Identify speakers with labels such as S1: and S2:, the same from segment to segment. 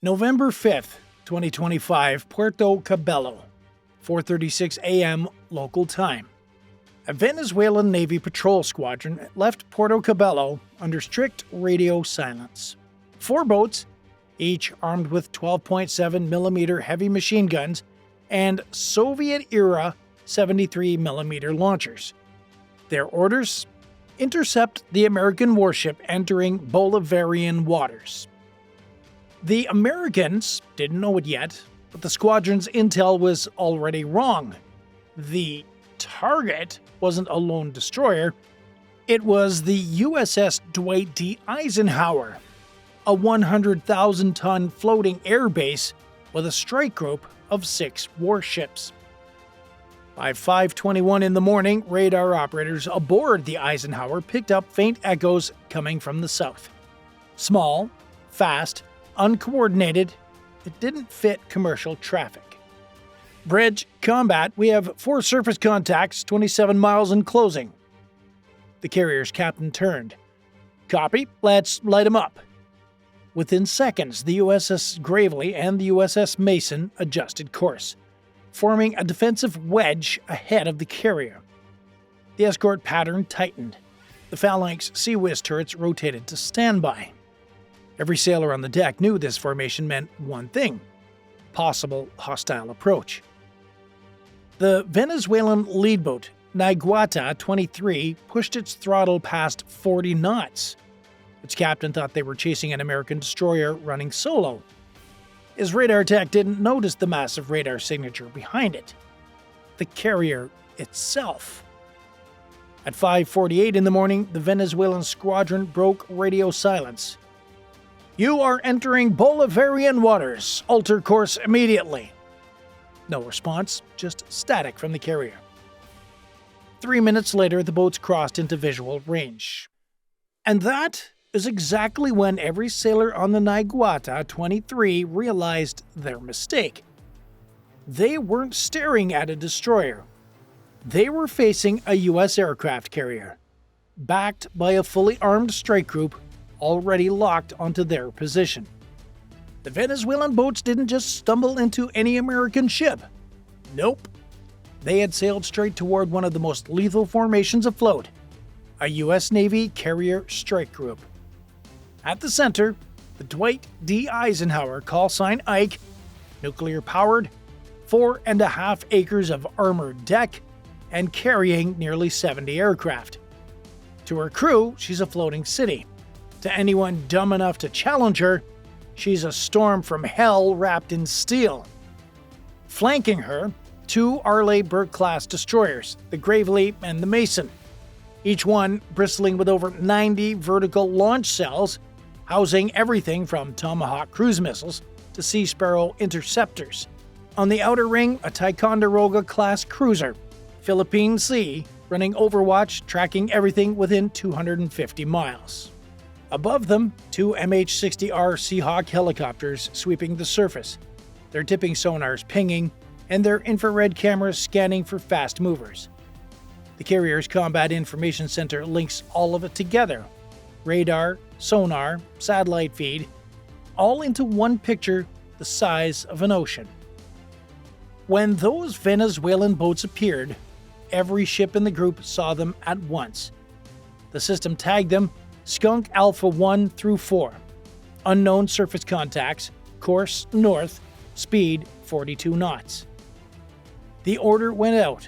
S1: November 5th, 2025, Puerto Cabello, 4:36 a.m. local time. A Venezuelan Navy patrol squadron left Puerto Cabello under strict radio silence. 4 boats, each armed with 12.7mm heavy machine guns and Soviet-era 73mm launchers. Their orders? Intercept the American warship entering Bolivarian waters. The Americans didn't know it yet, but the squadron's intel was already wrong. The target wasn't a lone destroyer. It was the USS Dwight D. Eisenhower, a 100,000-ton floating air base with a strike group of 6 warships. By 5:21 in the morning, radar operators aboard the Eisenhower picked up faint echoes coming from the south. Small, fast, uncoordinated, it didn't fit commercial traffic. Bridge, combat, we have 4 surface contacts, 27 miles in closing. The carrier's captain turned. Copy, let's light 'em up. Within seconds, the USS Gravely and the USS Mason adjusted course, forming a defensive wedge ahead of the carrier. The escort pattern tightened. The Phalanx Sea Whiz turrets rotated to standby. Every sailor on the deck knew this formation meant one thing: possible hostile approach. The Venezuelan lead boat, Naiguata 23, pushed its throttle past 40 knots. Its captain thought they were chasing an American destroyer running solo. His radar tech didn't notice the massive radar signature behind it: the carrier itself. At 5:48 in the morning, the Venezuelan squadron broke radio silence. "You are entering Bolivarian waters. Alter course immediately." No response, just static from the carrier. 3 minutes later, the boats crossed into visual range. And that is exactly when every sailor on the Naiguata 23 realized their mistake. They weren't staring at a destroyer. They were facing a U.S. aircraft carrier, backed by a fully armed strike group already locked onto their position. The Venezuelan boats didn't just stumble into any American ship. Nope. They had sailed straight toward one of the most lethal formations afloat, a U.S. Navy carrier strike group. At the center, the Dwight D. Eisenhower, call sign Ike, nuclear-powered, 4.5 acres of armored deck, and carrying nearly 70 aircraft. To her crew, she's a floating city. To anyone dumb enough to challenge her, she's a storm from hell wrapped in steel. Flanking her, 2 Arleigh Burke-class destroyers, the Gravely and the Mason, each one bristling with over 90 vertical launch cells, housing everything from Tomahawk cruise missiles to Sea Sparrow interceptors. On the outer ring, a Ticonderoga-class cruiser, Philippine Sea, running overwatch, tracking everything within 250 miles. Above them, 2 MH-60R Seahawk helicopters sweeping the surface, their tipping sonars pinging, and their infrared cameras scanning for fast movers. The carrier's Combat Information Center links all of it together: radar, sonar, satellite feed, all into one picture the size of an ocean. When those Venezuelan boats appeared, every ship in the group saw them at once. The system tagged them Skunk Alpha 1 through 4. Unknown surface contacts, course north, speed 42 knots. The order went out: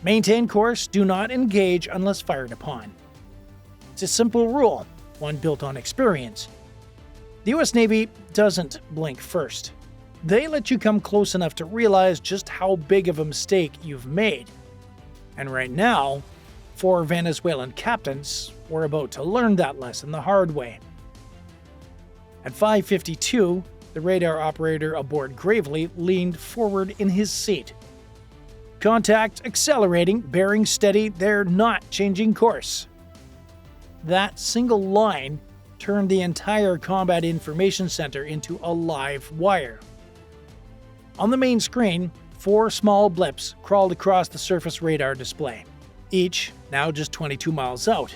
S1: maintain course, do not engage unless fired upon. It's a simple rule, one built on experience. The US Navy doesn't blink first. They let you come close enough to realize just how big of a mistake you've made. And right now, 4 Venezuelan captains were about to learn that lesson the hard way. At 5:52, the radar operator aboard Gravely leaned forward in his seat. "Contact accelerating, bearing steady, they're not changing course." That single line turned the entire Combat Information Center into a live wire. On the main screen, 4 small blips crawled across the surface radar display, each now just 22 miles out.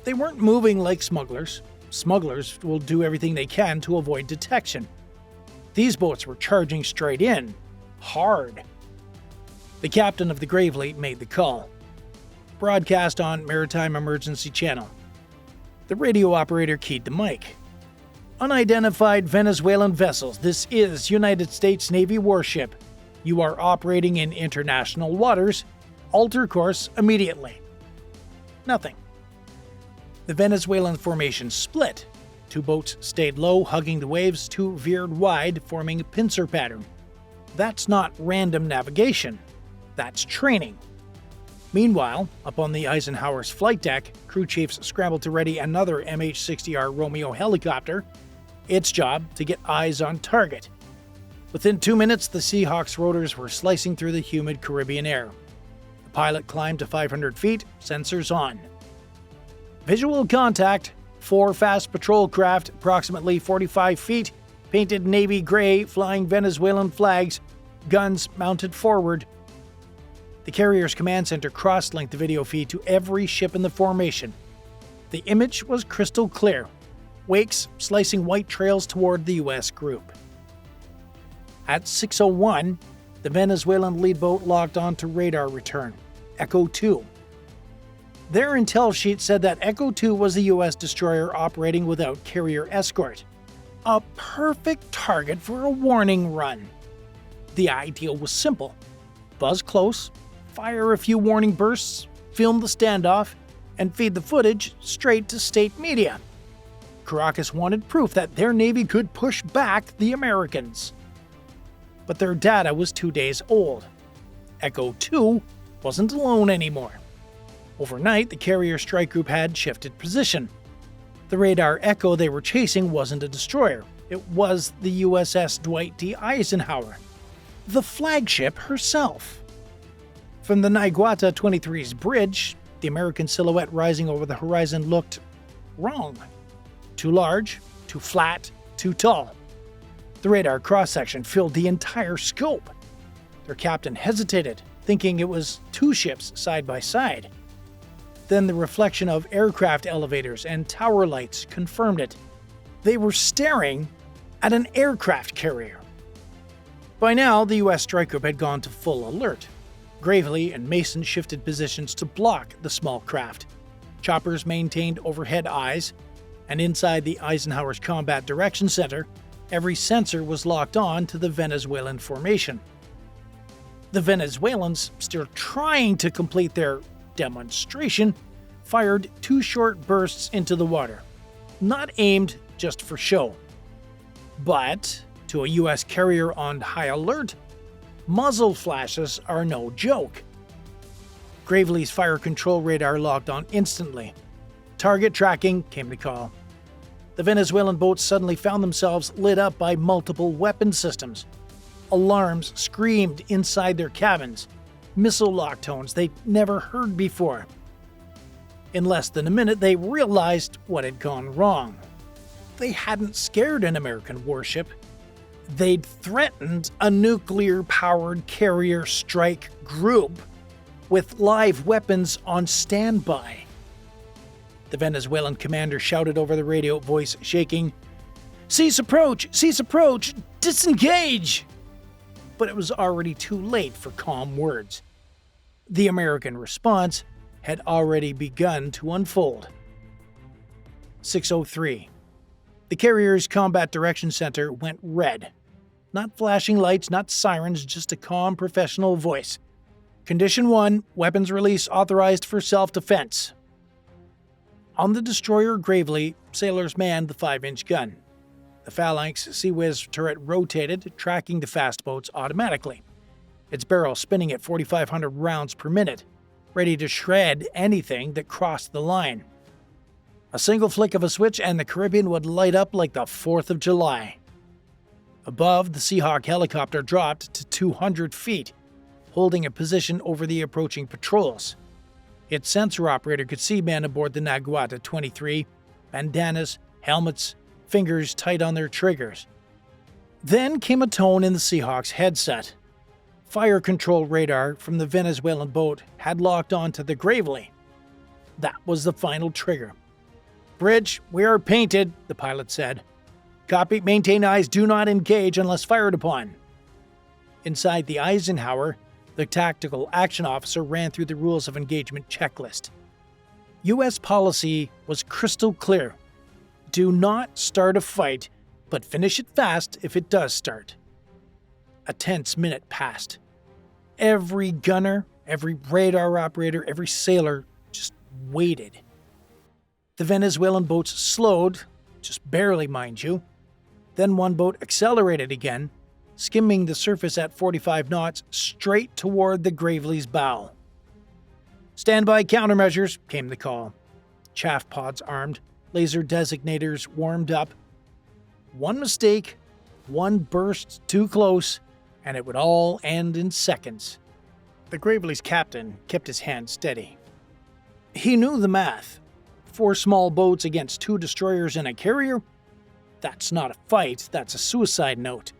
S1: They weren't moving like smugglers. Smugglers will do everything they can to avoid detection. These boats were charging straight in, hard. The captain of the Gravely made the call. Broadcast on Maritime Emergency Channel. The radio operator keyed the mic. Unidentified Venezuelan vessels, this is United States Navy warship. You are operating in international waters. Alter course immediately. Nothing. The Venezuelan formation split. 2 boats stayed low, hugging the waves. 2 veered wide, forming a pincer pattern. That's not random navigation. That's training. Meanwhile, up on the Eisenhower's flight deck, crew chiefs scrambled to ready another MH-60R Romeo helicopter. Its job to get eyes on target. Within 2 minutes, the Seahawk's rotors were slicing through the humid Caribbean air. The pilot climbed to 500 feet, sensors on. Visual contact. 4 fast patrol craft, approximately 45 feet, painted navy gray, flying Venezuelan flags, guns mounted forward. The carrier's command center cross-linked the video feed to every ship in the formation. The image was crystal clear. Wakes slicing white trails toward the U.S. group. At 6:01, the Venezuelan lead boat locked on to radar return, Echo 2. Their intel sheet said that Echo 2 was the U.S. destroyer operating without carrier escort. A perfect target for a warning run. The idea was simple. Buzz close, fire a few warning bursts, film the standoff, and feed the footage straight to state media. Caracas wanted proof that their Navy could push back the Americans. But their data was 2 days old. Echo 2 wasn't alone anymore. Overnight, the carrier strike group had shifted position. The radar Echo they were chasing wasn't a destroyer. It was the USS Dwight D. Eisenhower, the flagship herself. From the Naguata 23's bridge, the American silhouette rising over the horizon looked wrong. Too large, too flat, too tall. The radar cross-section filled the entire scope. Their captain hesitated, thinking it was 2 ships side by side. Then the reflection of aircraft elevators and tower lights confirmed it. They were staring at an aircraft carrier. By now, the U.S. strike group had gone to full alert. Gravely and Mason shifted positions to block the small craft. Choppers maintained overhead eyes, and inside the Eisenhower's Combat Direction Center, every sensor was locked on to the Venezuelan formation. The Venezuelans, still trying to complete their demonstration, fired 2 short bursts into the water. Not aimed just for show. But, to a U.S. carrier on high alert, muzzle flashes are no joke. Gravely's fire control radar locked on instantly. Target tracking came to call. The Venezuelan boats suddenly found themselves lit up by multiple weapon systems. Alarms screamed inside their cabins. Missile lock tones they'd never heard before. In less than a minute, they realized what had gone wrong. They hadn't scared an American warship. They'd threatened a nuclear-powered carrier strike group with live weapons on standby. The Venezuelan commander shouted over the radio, voice shaking, "Cease approach! Cease approach! Disengage!" But it was already too late for calm words. The American response had already begun to unfold. 6:03. The carrier's Combat Direction Center went red. Not flashing lights, not sirens, just a calm professional voice. Condition 1, weapons release authorized for self-defense. On the destroyer Gravely, sailors manned the 5-inch gun. The Phalanx Sea Whiz turret rotated, tracking the fast boats automatically. Its barrel spinning at 4,500 rounds per minute, ready to shred anything that crossed the line. A single flick of a switch and the Caribbean would light up like the 4th of July. Above, the Seahawk helicopter dropped to 200 feet, holding a position over the approaching patrols. Its sensor operator could see men aboard the Naguata 23, bandanas, helmets, fingers tight on their triggers. Then came a tone in the Seahawk's headset. Fire control radar from the Venezuelan boat had locked onto the Gravely. That was the final trigger. "Bridge, we are painted," the pilot said. Copy, maintain eyes, do not engage unless fired upon. Inside the Eisenhower, the tactical action officer ran through the rules of engagement checklist. U.S. policy was crystal clear. Do not start a fight, but finish it fast if it does start. A tense minute passed. Every gunner, every radar operator, every sailor just waited. The Venezuelan boats slowed, just barely, mind you. Then one boat accelerated again, skimming the surface at 45 knots straight toward the Gravely's bow. "Stand by countermeasures," came the call. Chaff pods armed, laser designators warmed up. One mistake, one burst too close, and it would all end in seconds. The Gravely's captain kept his hand steady. He knew the math. 4 small boats against 2 destroyers and a carrier? That's not a fight, that's a suicide note.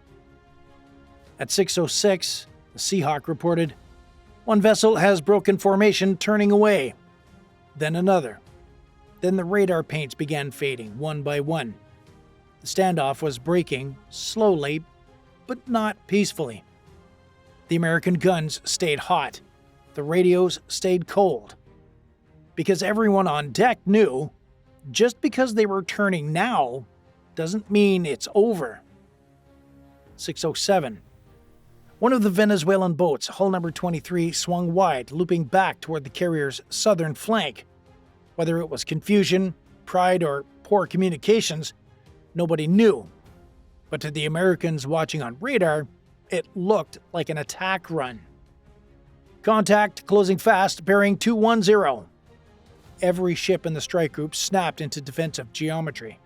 S1: At 6:06, the Seahawk reported, "One vessel has broken formation, turning away." Then another. Then the radar paints began fading, one by one. The standoff was breaking, slowly, but not peacefully. The American guns stayed hot. The radios stayed cold. Because everyone on deck knew, just because they were turning now doesn't mean it's over. 6:07. One of the Venezuelan boats, hull number 23, swung wide, looping back toward the carrier's southern flank. Whether it was confusion, pride, or poor communications, nobody knew. But to the Americans watching on radar, it looked like an attack run. "Contact, closing fast, bearing 210. Every ship in the strike group snapped into defensive geometry.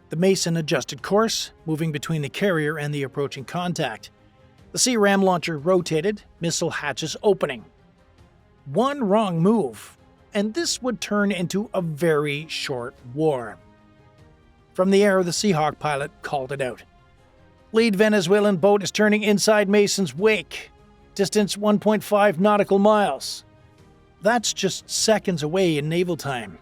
S1: The Mason adjusted course, moving between the carrier and the approaching contact. The Sea-Ram launcher rotated, missile hatches opening. One wrong move, and this would turn into a very short war. From the air, the Seahawk pilot called it out. "Lead Venezuelan boat is turning inside Mason's wake. Distance 1.5 nautical miles." That's just seconds away in naval time.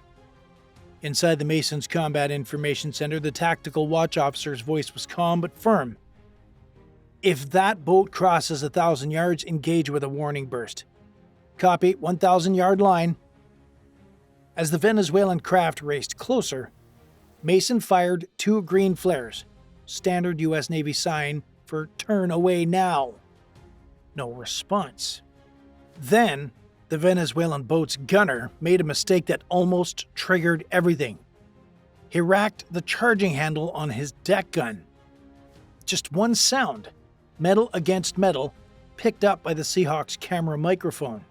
S1: Inside the Mason's Combat Information Center, the tactical watch officer's voice was calm but firm. "If that boat crosses 1,000 yards, engage with a warning burst. Copy, 1,000-yard line." As the Venezuelan craft raced closer, Mason fired 2 green flares, standard U.S. Navy sign for turn away now. No response. Then, the Venezuelan boat's gunner made a mistake that almost triggered everything. He racked the charging handle on his deck gun. Just one sound, metal against metal, picked up by the Seahawk's camera microphone.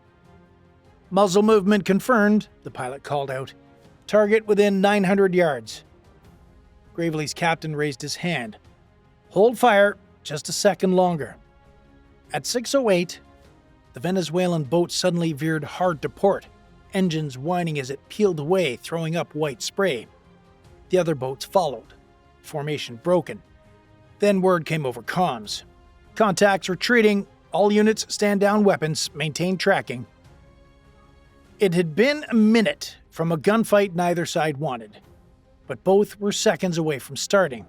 S1: "Muzzle movement confirmed," the pilot called out. "Target within 900 yards. Gravely's captain raised his hand. "Hold fire, just a second longer." At 6:08, the Venezuelan boat suddenly veered hard to port, engines whining as it peeled away, throwing up white spray. The other boats followed, formation broken. Then word came over comms. "Contacts retreating. All units stand down weapons, maintain tracking." It had been a minute from a gunfight neither side wanted, but both were seconds away from starting.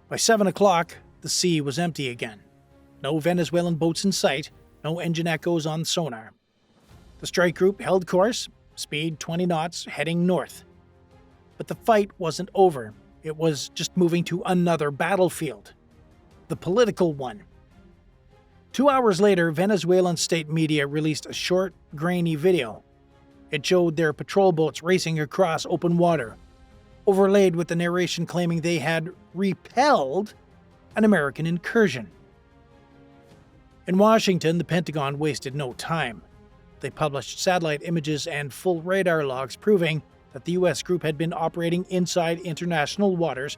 S1: By 7 o'clock, the sea was empty again. No Venezuelan boats in sight, no engine echoes on sonar. The strike group held course, speed 20 knots, heading north. But the fight wasn't over. It was just moving to another battlefield. The political one. 2 hours later, Venezuelan state media released a short, grainy video. It showed their patrol boats racing across open water, overlaid with the narration claiming they had repelled an American incursion. In Washington, the Pentagon wasted no time. They published satellite images and full radar logs proving that the U.S. group had been operating inside international waters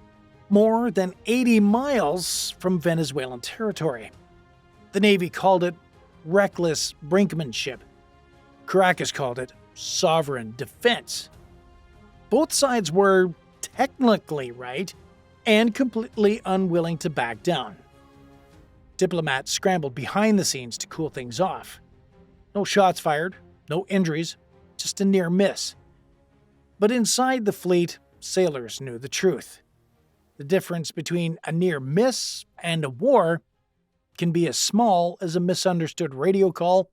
S1: more than 80 miles from Venezuelan territory. The Navy called it reckless brinkmanship. Caracas called it sovereign defense. Both sides were technically right and completely unwilling to back down. Diplomats scrambled behind the scenes to cool things off. No shots fired, no injuries, just a near miss. But inside the fleet, sailors knew the truth. The difference between a near miss and a war can be as small as a misunderstood radio call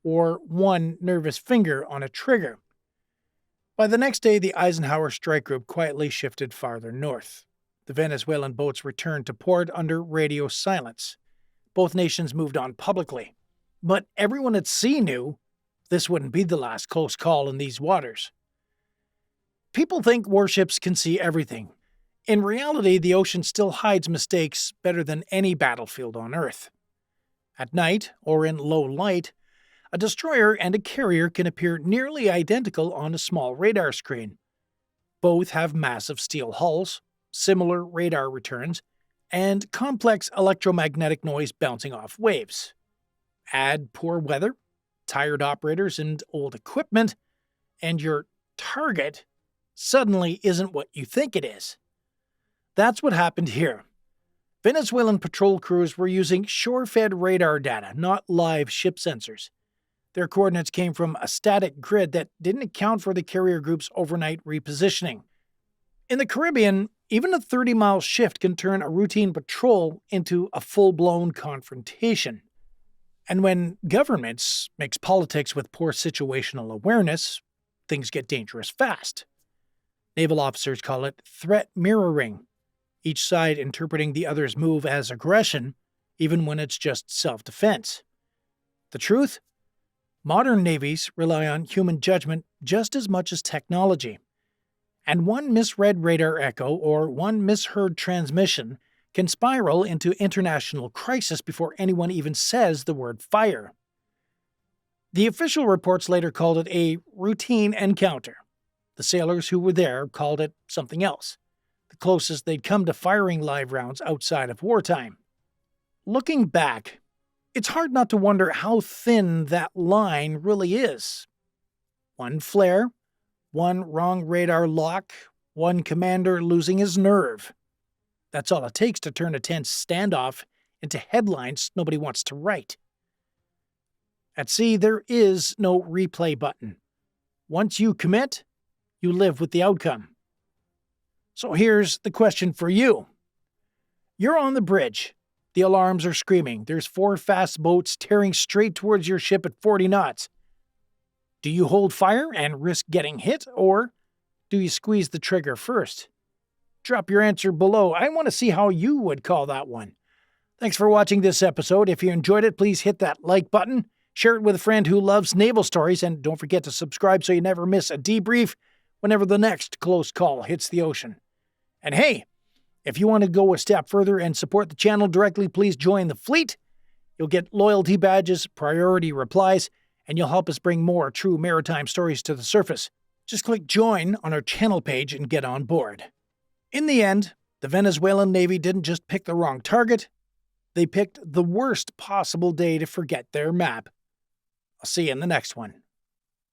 S1: or one nervous finger on a trigger. By the next day, the Eisenhower strike group quietly shifted farther north. The Venezuelan boats returned to port under radio silence. Both nations moved on publicly. But everyone at sea knew this wouldn't be the last close call in these waters. People think warships can see everything. In reality, the ocean still hides mistakes better than any battlefield on Earth. At night, or in low light, a destroyer and a carrier can appear nearly identical on a small radar screen. Both have massive steel hulls, similar radar returns, and complex electromagnetic noise bouncing off waves. Add poor weather, tired operators, and old equipment, and your target suddenly isn't what you think it is. That's what happened here. Venezuelan patrol crews were using shore-fed radar data, not live ship sensors. Their coordinates came from a static grid that didn't account for the carrier group's overnight repositioning. In the Caribbean, even a 30-mile shift can turn a routine patrol into a full-blown confrontation. And when governments mix politics with poor situational awareness, things get dangerous fast. Naval officers call it threat mirroring, each side interpreting the other's move as aggression, even when it's just self-defense. The truth? Modern navies rely on human judgment just as much as technology. And one misread radar echo or one misheard transmission can spiral into international crisis before anyone even says the word fire. The official reports later called it a routine encounter. The sailors who were there called it something else, the closest they'd come to firing live rounds outside of wartime. Looking back, it's hard not to wonder how thin that line really is. One flare, one wrong radar lock, one commander losing his nerve. That's all it takes to turn a tense standoff into headlines nobody wants to write. At sea, there is no replay button. Once you commit, you live with the outcome. So here's the question for you. You're on the bridge. The alarms are screaming. There's 4 fast boats tearing straight towards your ship at 40 knots. Do you hold fire and risk getting hit, or do you squeeze the trigger first? Drop your answer below. I want to see how you would call that one. Thanks for watching this episode. If you enjoyed it, please hit that like button, share it with a friend who loves naval stories, and don't forget to subscribe so you never miss a debrief whenever the next close call hits the ocean. And hey, if you want to go a step further and support the channel directly, please join the fleet. You'll get loyalty badges, priority replies, and you'll help us bring more true maritime stories to the surface. Just click join on our channel page and get on board. In the end, the Venezuelan Navy didn't just pick the wrong target, they picked the worst possible day to forget their map. I'll see you in the next one.